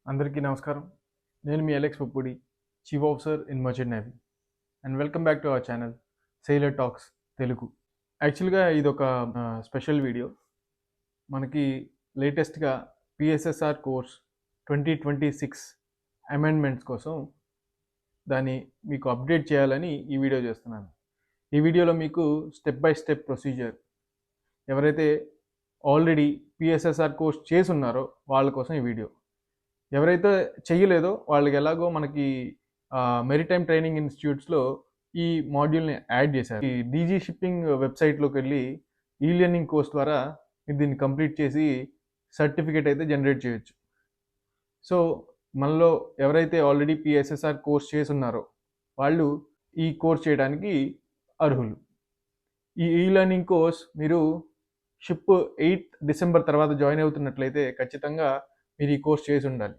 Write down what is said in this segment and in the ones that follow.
అందరికీ నమస్కారం. నేను మీ Alex Puppudi, chief officer in merchant navy. And welcome back to our channel sailor talks Telugu. యాక్చువల్‌గా ఇదొక స్పెషల్ వీడియో. మనకి లేటెస్ట్‌గా పిఎస్ఎస్ఆర్ కోర్స్ 2026 అమెండ్మెంట్స్ కోసం దాన్ని మీకు అప్డేట్ చేయాలని ఈ వీడియో చేస్తున్నాను. ఈ వీడియోలో మీకు స్టెప్ బై స్టెప్ ప్రొసీజర్, ఎవరైతే ఆల్రెడీ పిఎస్ఎస్ఆర్ కోర్స్ చేసున్నారో వాళ్ళ కోసం ఈ వీడియో. ఎవరైతే చెయ్యలేదో వాళ్ళకి ఎలాగో మనకి మెరిటైమ్ ట్రైనింగ్ ఇన్స్టిట్యూట్స్లో ఈ మాడ్యూల్ని యాడ్ చేశారు. ఈ డీజీ షిప్పింగ్ వెబ్సైట్లోకి వెళ్ళి ఈ లెర్నింగ్ కోర్స్ ద్వారా మీరు దీన్ని కంప్లీట్ చేసి సర్టిఫికేట్ అయితే జనరేట్ చేయొచ్చు. సో మనలో ఎవరైతే ఆల్రెడీ పిఎస్ఎస్ఆర్ కోర్స్ చేసి ఉన్నారో వాళ్ళు ఈ కోర్స్ చేయడానికి అర్హులు. ఈ లెర్నింగ్ కోర్స్ మీరు షిప్ 8 డిసెంబర్ తర్వాత జాయిన్ అవుతున్నట్లయితే ఖచ్చితంగా మీరు ఈ కోర్స్ చేసి ఉండాలి.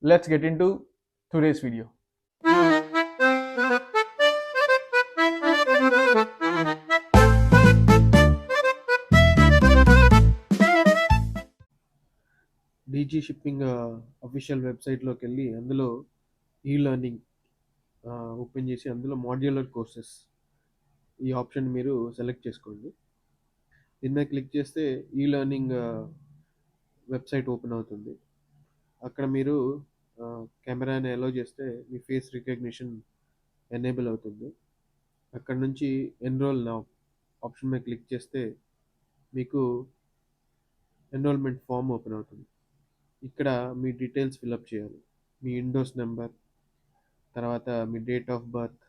Let's get into today's video. DG shipping official వెబ్సైట్లోకి వెళ్ళి అందులో ఈ లెర్నింగ్ ఓపెన్ చేసి అందులో మాడ్యులర్ కోర్సెస్ ఈ ఆప్షన్ మీరు సెలెక్ట్ చేసుకోండి. దీని మీద క్లిక్ చేస్తే ఈ లెర్నింగ్ వెబ్సైట్ ఓపెన్ అవుతుంది. అక్కడ మీరు కెమెరాని అలౌ చేస్తే మీ ఫేస్ రికగ్నిషన్ ఎనేబుల్ అవుతుంది. అక్కడ నుంచి ఎన్రోల్ నౌ ఆప్షన్ మీద క్లిక్ చేస్తే మీకు ఎన్రోల్మెంట్ ఫామ్ ఓపెన్ అవుతుంది. ఇక్కడ మీ డీటెయిల్స్ ఫిల్అప్ చేయాలి. మీ ఇండోస్ నెంబర్, తర్వాత మీ డేట్ ఆఫ్ బర్త్,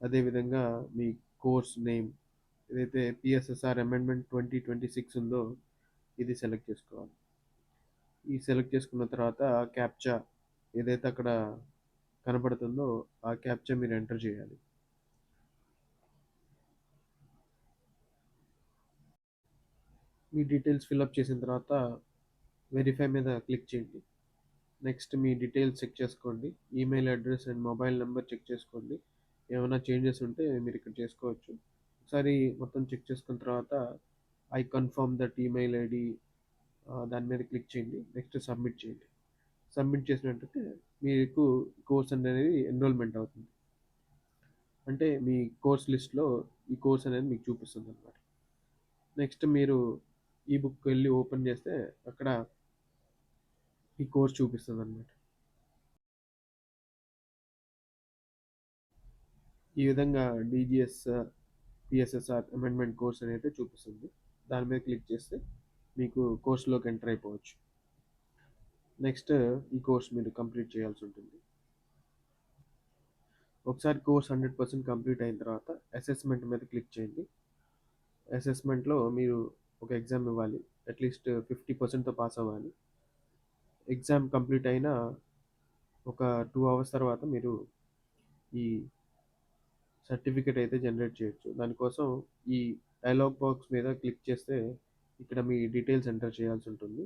అదేవిధంగా మీ కోర్స్ నేమ్, ఏదైతే పిఎస్ఎస్ఆర్ అమెండ్మెంట్ 2026 ఉందో ఇది సెలెక్ట్ చేసుకోవాలి. ఈ సెలెక్ట్ చేసుకున్న తర్వాత క్యాప్చా ఏదైతే అక్కడ కనపడుతుందో ఆ క్యాప్చా మీరు ఎంటర్ చేయాలి. మీ డీటెయిల్స్ ఫిల్అప్ చేసిన తర్వాత వెరిఫై మీద క్లిక్ చేయండి. నెక్స్ట్ మీ డీటెయిల్స్ చెక్ చేసుకోండి. Email address and mobile number check చేసుకోండి. ఏమైనా చేంజెస్ ఉంటే మీరు ఇక్కడ చేసుకోవచ్చు. ఒకసారి మొత్తం చెక్ చేసుకున్న తర్వాత I confirm that email ID దాని మీద క్లిక్ చేయండి. నెక్స్ట్ సబ్మిట్ చేయండి. సబ్మిట్ చేసినట్టయితే మీకు కోర్స్ అనేది ఎన్రోల్మెంట్ అవుతుంది. అంటే మీ కోర్స్ లిస్ట్లో ఈ కోర్స్ అనేది మీకు చూపిస్తుంది అన్నమాట. నెక్స్ట్ మీరు ఈ బుక్ వెళ్ళి ఓపెన్ చేస్తే అక్కడ ఈ కోర్స్ చూపిస్తుంది అన్నమాట. ఈ విధంగా డీజీఎస్ పిఎస్ఎస్ఆర్ అమెండ్మెంట్ కోర్స్ అనేది చూపిస్తుంది. దాని మీద క్లిక్ చేస్తే మీకు కోర్సులోకి ఎంటర్ అయిపోవచ్చు. నెక్స్ట్ ఈ కోర్స్ మీరు కంప్లీట్ చేయాల్సి ఉంటుంది. ఒకసారి కోర్స్ 100% కంప్లీట్ అయిన తర్వాత అసెస్మెంట్ మీద క్లిక్ చేయండి. అసెస్మెంట్లో మీరు ఒక ఎగ్జామ్ ఇవ్వాలి. అట్లీస్ట్ 50%తో పాస్ అవ్వాలి. ఎగ్జామ్ కంప్లీట్ అయిన ఒక 2 అవర్స్ తర్వాత మీరు ఈ సర్టిఫికేట్ అయితే జనరేట్ చేయొచ్చు. దానికోసం ఈ డైలాగ్ బాక్స్ మీద క్లిక్ చేస్తే ఇక్కడ మీ డీటెయిల్స్ ఎంటర్ చేయాల్సి ఉంటుంది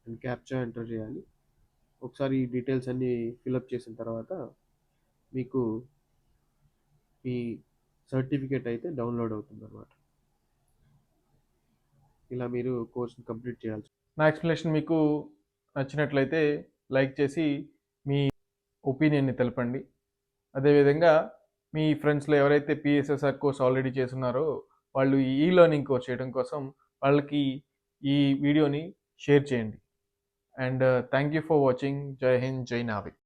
అండ్ క్యాప్చా ఎంటర్ చేయాలి. ఒకసారి ఈ డీటెయిల్స్ అన్నీ ఫిలప్ చేసిన తర్వాత మీకు మీ సర్టిఫికేట్ అయితే డౌన్లోడ్ అవుతుంది అన్నమాట. ఇలా మీరు కోర్స్ని కంప్లీట్ చేయాల్సి. నా ఎక్స్ప్లెనేషన్ మీకు నచ్చినట్లయితే లైక్ చేసి మీ ఒపీనియన్ని తెలపండి. అదేవిధంగా మీ ఫ్రెండ్స్లో ఎవరైతే పిఎస్ఎస్ఆర్ కోర్స్ ఆల్రెడీ చేస్తున్నారో వాళ్ళు ఈ లెర్నింగ్ కోర్స్ చేయడం కోసం వాళ్ళకి ఈ వీడియోని షేర్ చేయండి. And thank you for watching. జై హింద్, జై నావిక్.